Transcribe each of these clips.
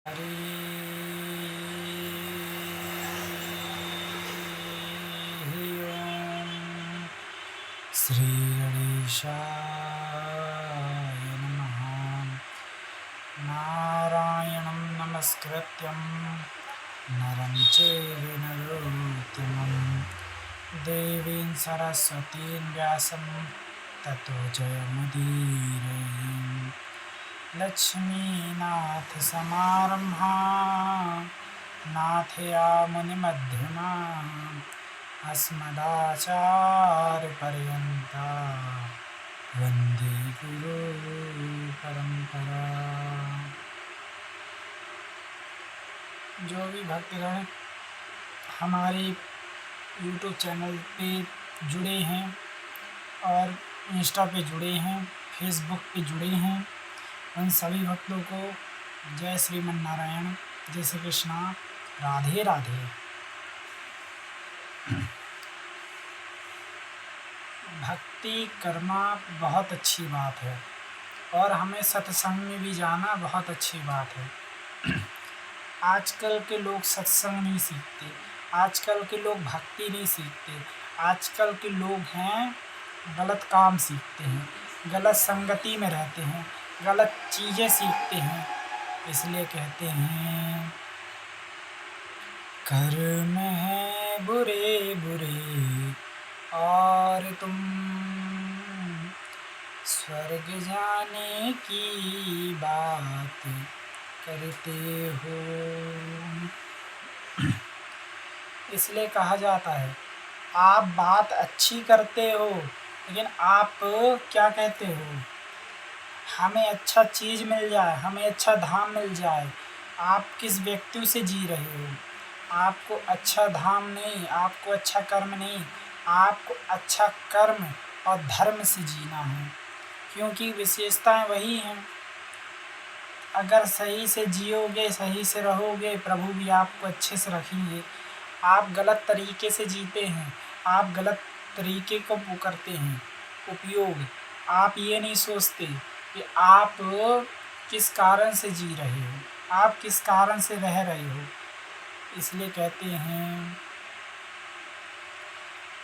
हरि ओम। श्री गणेशाय नमः। नारायणं नमस्कृत्यं नरं चैव नरोत्तमं देवीं सरस्वतीं व्यासं ततो जयमुदीरये। लक्ष्मीनाथसमारम्भां नाथयामुनिमध्यमाम् अस्मदाचार्यपर्यन्तां वन्दे गुरुपरम्परा। जो भी भक्तगण हमारे YouTube चैनल पे जुड़े हैं और इंस्टा पे जुड़े हैं, फेसबुक पे जुड़े हैं, उन सभी भक्तों को जय श्रीमन नारायण, जय श्री कृष्णा, राधे राधे। भक्ति करना बहुत अच्छी बात है और हमें सत्संग में भी जाना बहुत अच्छी बात है। आजकल के लोग सत्संग नहीं सीखते, आजकल के लोग भक्ति नहीं सीखते, आजकल के लोग हैं गलत काम सीखते हैं, गलत संगति में रहते हैं, गलत चीज़ें सीखते हैं। इसलिए कहते हैं कर्म है बुरे बुरे और तुम स्वर्ग जाने की बात करते हो। इसलिए कहा जाता है आप बात अच्छी करते हो, लेकिन आप क्या कहते हो, हमें अच्छा चीज़ मिल जाए, हमें अच्छा धाम मिल जाए। आप किस व्यक्ति से जी रहे हो? आपको अच्छा धाम नहीं, आपको अच्छा कर्म नहीं, आपको अच्छा कर्म और धर्म से जीना है, क्योंकि विशेषताएं वही हैं। अगर सही से जियोगे, सही से रहोगे, प्रभु भी आपको अच्छे से रखेंगे। आप गलत तरीके से जीते हैं, आप गलत तरीके को वो करते हैं उपयोग। आप ये नहीं सोचते कि आप किस कारण से जी रहे हो, आप किस कारण से रह रहे हो। इसलिए कहते हैं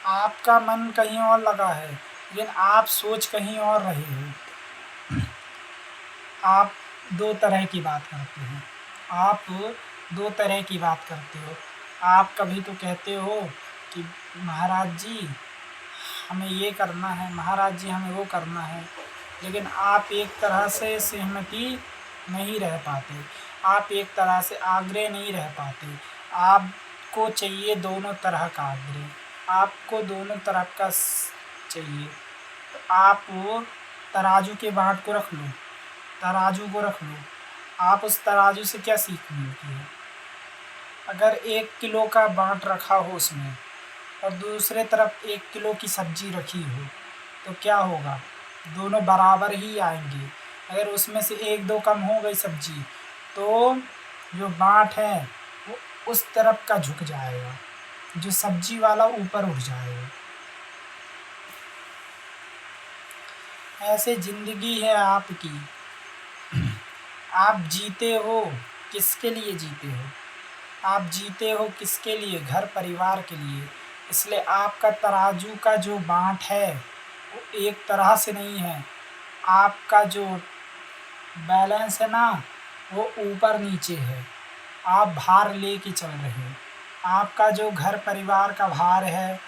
आपका मन कहीं और लगा है, लेकिन आप सोच कहीं और रहे हो। आप दो तरह की बात करते हैं, आप दो तरह की बात करते हो। आप कभी तो कहते हो कि महाराज जी हमें ये करना है, महाराज जी हमें वो करना है, लेकिन आप एक तरह से सहमति नहीं रह पाते, आप एक तरह से आग्रह नहीं रह पाते। आपको चाहिए दोनों तरह का आग्रह, आपको दोनों तरफ का चाहिए। तो आप वो तराजू के बाट को रख लो, तराजू को रख लो। आप उस तराजू से क्या सीख मिलती है? अगर 1 किलो का बाट रखा हो उसमें और दूसरे तरफ 1 किलो की सब्जी रखी हो, तो क्या होगा? दोनों बराबर ही आएंगे। अगर उसमें से 1-2 कम हो गई सब्जी, तो जो बाट है वो उस तरफ का झुक जाएगा, जो सब्जी वाला ऊपर उठ जाएगा। ऐसे जिंदगी है आपकी। आप जीते हो, किसके लिए जीते हो? आप जीते हो किसके लिए? घर परिवार के लिए। इसलिए आपका तराजू का जो बाट है वो एक तरह से नहीं है। आपका जो बैलेंस है ना, वो ऊपर नीचे है। आप भार लेके चल रहे हो। आपका जो घर परिवार का भार है,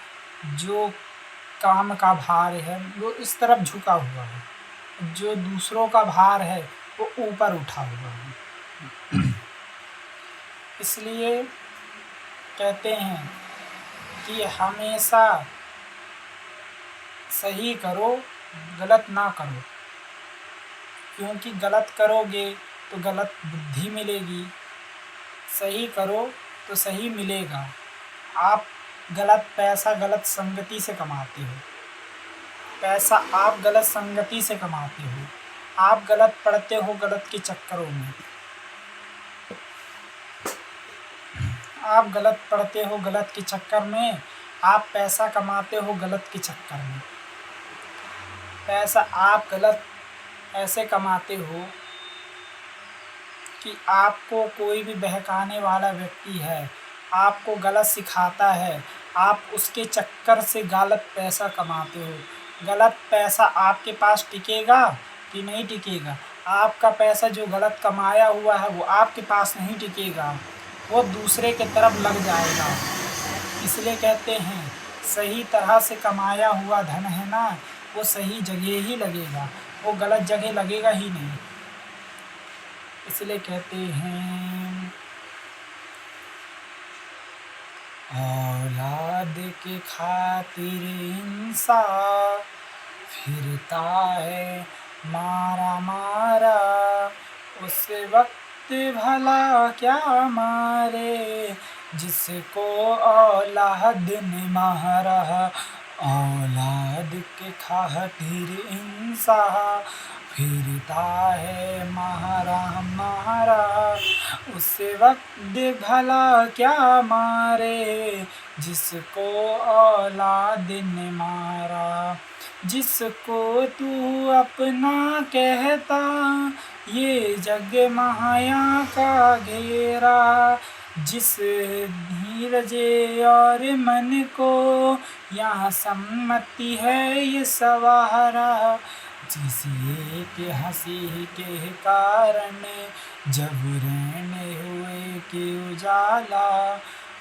जो काम का भार है, वो इस तरफ झुका हुआ है। जो दूसरों का भार है वो ऊपर उठा हुआ है। इसलिए कहते हैं कि हमेशा सही करो, गलत ना करो, क्योंकि गलत करोगे तो गलत बुद्धि मिलेगी, सही करो तो सही मिलेगा। आप गलत पैसा गलत संगति से कमाते हो, पैसा आप गलत संगति से कमाते हो, आप गलत पढ़ते हो गलत के चक्करों में, आप गलत पढ़ते हो गलत के चक्कर में, आप पैसा कमाते हो गलत के चक्कर में। पैसा आप गलत ऐसे कमाते हो कि आपको कोई भी बहकाने वाला व्यक्ति है, आपको गलत सिखाता है, आप उसके चक्कर से गलत पैसा कमाते हो। गलत पैसा आपके पास टिकेगा कि नहीं टिकेगा? आपका पैसा जो गलत कमाया हुआ है वो आपके पास नहीं टिकेगा, वो दूसरे के तरफ लग जाएगा। इसलिए कहते हैं सही तरह से कमाया हुआ धन है ना, वो सही जगह ही लगेगा, वो गलत जगह लगेगा ही नहीं। इसलिए कहते हैं औलाद के खातिर इंसान फिरता है मारा मारा, उस वक्त भला क्या मारे जिसको औलाद ने मारा। औलाद के खातिर इंसान फिरता है मारा मारा, उस वक्त भला क्या मारे जिसको औलाद ने मारा। जिसको तू अपना कहता ये जग माया का घेरा, जिस धीरजे और मन को यहाँ सम्मति है ये सवारा। जिस एक हंसी के कारण जब रहने हुए के उजाला,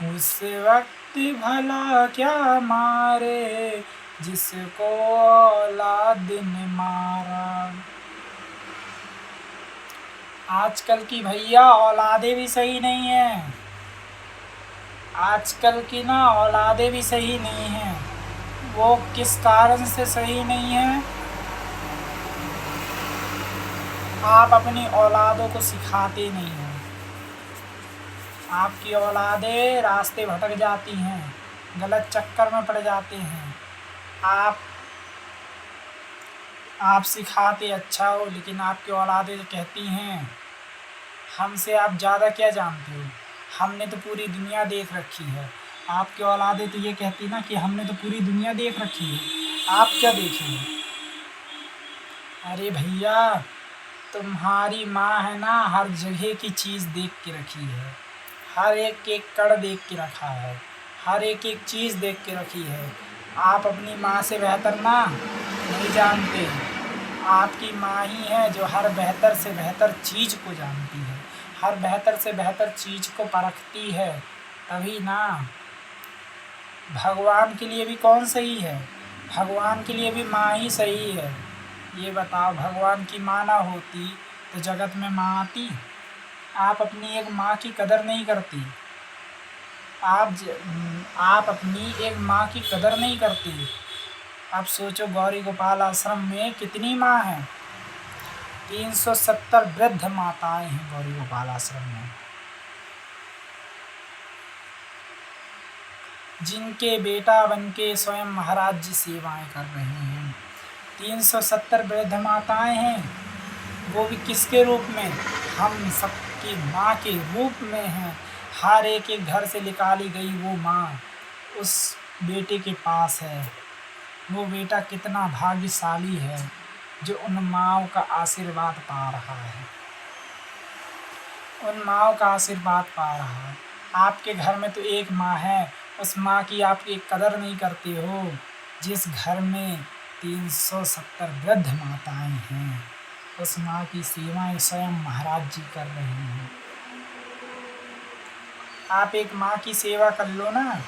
उस वक्त भला क्या मारे जिसको औलाद ने मारा। आजकल की भैया औलादे भी सही नहीं है, आजकल की ना औलादे भी सही नहीं हैं। वो किस कारण से सही नहीं है? आप अपनी औलादों को सिखाते नहीं हो, आपकी औलादें रास्ते भटक जाती हैं, गलत चक्कर में पड़ जाते हैं। आप सिखाते अच्छा हो, लेकिन आपकी औलादें कहती हैं हमसे आप ज़्यादा क्या जानते हो, हमने तो पूरी दुनिया देख रखी है। आपकी औलादें तो ये कहती ना कि हमने तो पूरी दुनिया देख रखी है, आप क्या देखेंगे? अरे भैया, तुम्हारी माँ है ना हर जगह की चीज़ देख के रखी है, हर एक एक कण देख के रखा है, हर एक एक चीज़ देख के रखी है। आप अपनी माँ से बेहतर ना नहीं जानते, आपकी माँ ही है जो हर बेहतर से बेहतर चीज़ को जानती है, हर बेहतर से बेहतर चीज़ को परखती है। तभी ना भगवान के लिए भी कौन सही है? भगवान के लिए भी माँ ही सही है। ये बताओ, भगवान की माँ ना होती तो जगत में माँ आती? आप अपनी एक माँ की कदर नहीं करती, आप अपनी एक माँ की कदर नहीं करती। आप सोचो गौरी गोपाल आश्रम में कितनी माँ हैं? 370 वृद्ध माताएं हैं गौरी गोपाल आश्रम में, जिनके बेटा बनके स्वयं महाराज जी सेवाएं कर रहे हैं। 370 वृद्ध माताएं हैं, वो भी किसके रूप में? हम सबकी माँ के रूप में हैं। हर एक एक घर से निकाली गई वो माँ उस बेटे के पास है। वो बेटा कितना भाग्यशाली है जो उन माँओं का आशीर्वाद पा रहा है, उन माँओं का आशीर्वाद पा रहा है। आपके घर में तो एक माँ है, उस माँ की आप एक कदर नहीं करते हो। जिस घर में 370 वृद्ध माताएं हैं, उस माँ की सेवाएं स्वयं महाराज जी कर रहे हैं। आप एक माँ की सेवा कर लो ना,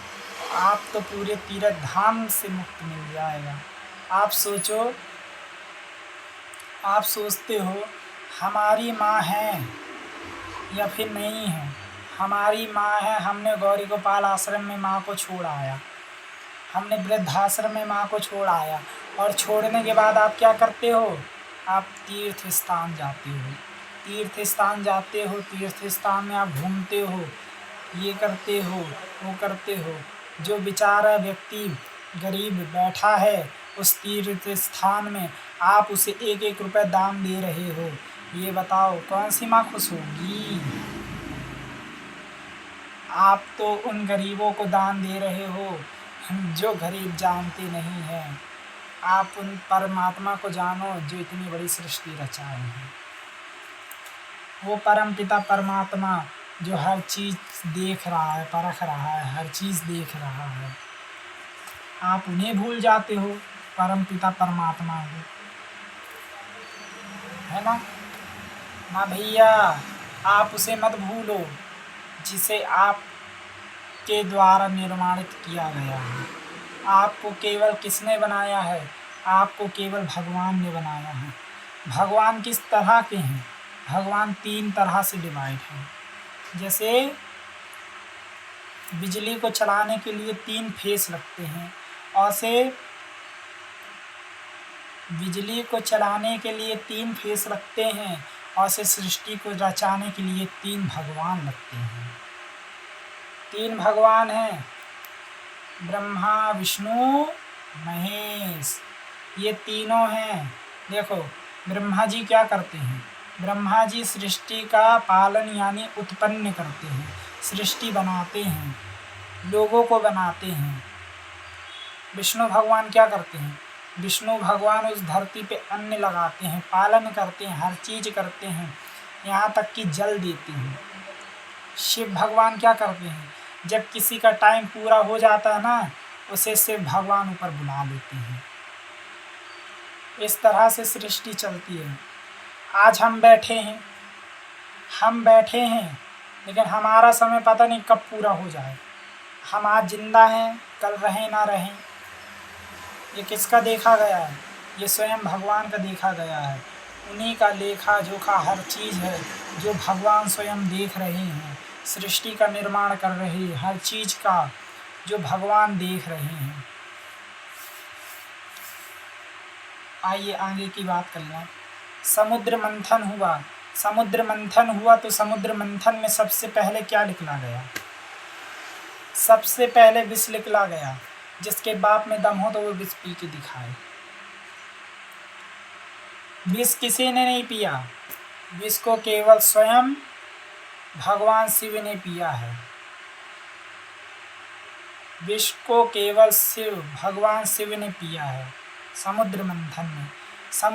आप तो पूरे तीर्थ धाम से मुक्त मिल जाएगा। आप सोचो, आप सोचते हो हमारी माँ है या फिर नहीं है? हमारी माँ है, हमने गौरी गोपाल आश्रम में माँ को छोड़ आया, हमने वृद्धाश्रम में माँ को छोड़ आया, और छोड़ने के बाद आप क्या करते हो? आप तीर्थ स्थान जाते हो, तीर्थ स्थान जाते हो, तीर्थ स्थान में आप घूमते हो, ये करते हो, वो करते हो। जो बेचारा व्यक्ति गरीब बैठा है उस तीर्थ स्थान में, आप उसे 1-1 रुपये दान दे रहे हो। ये बताओ कौन सी माँ खुश होगी? आप तो उन गरीबों को दान दे रहे हो जो गरीब जानते नहीं हैं। आप उन परमात्मा को जानो जो इतनी बड़ी सृष्टि रचाए हैं। वो परमपिता परमात्मा जो हर चीज़ देख रहा है, परख रहा है, हर चीज़ देख रहा है, आप उन्हें भूल जाते हो, परमपिता परमात्मा को, है ना? ना भैया, आप उसे मत भूलो जिसे आपके द्वारा निर्माणित किया गया है। आपको केवल किसने बनाया है? आपको केवल भगवान ने बनाया है। भगवान किस तरह के हैं? भगवान 3 तरह से डिवाइड हैं। जैसे बिजली को चलाने के लिए 3 फेस लगते हैं, और से बिजली को चलाने के लिए 3 फेस लगते हैं, और से सृष्टि को रचाने के लिए 3 भगवान लगते हैं। 3 भगवान हैं, ब्रह्मा, विष्णु, महेश। ये तीनों हैं। देखो, ब्रह्मा जी क्या करते हैं? ब्रह्मा जी सृष्टि का पालन यानी उत्पन्न करते हैं, सृष्टि बनाते हैं, लोगों को बनाते हैं। विष्णु भगवान क्या करते हैं? विष्णु भगवान उस धरती पे अन्न लगाते हैं, पालन करते हैं, हर चीज़ करते हैं, यहाँ तक कि जल देते हैं। शिव भगवान क्या करते हैं? जब किसी का टाइम पूरा हो जाता है ना, उसे शिव भगवान ऊपर बुला लेते हैं। इस तरह से सृष्टि चलती है। आज हम बैठे हैं, लेकिन हमारा समय पता नहीं कब पूरा हो जाए। हम आज जिंदा हैं, कल रहें ना रहें, ये किसका देखा गया है? ये स्वयं भगवान का देखा गया है। उन्हीं का लेखा जोखा हर चीज़ है जो भगवान स्वयं देख रहे हैं। सृष्टि का निर्माण कर रहे हैं, हर चीज़ का जो भगवान देख रहे हैं। आइए आगे की बात कर लें। समुद्र मंथन हुआ। समुद्र मंथन हुआ तो समुद्र मंथन में सबसे पहले क्या निकला गया? सबसे पहले विष निकला गया। जिसके बाप में दम हो तो वो विष पी के दिखाए। विष किसी ने नहीं पिया, विष को केवल स्वयं भगवान शिव ने पिया है। विष को केवल भगवान शिव ने पिया है समुद्र मंथन में।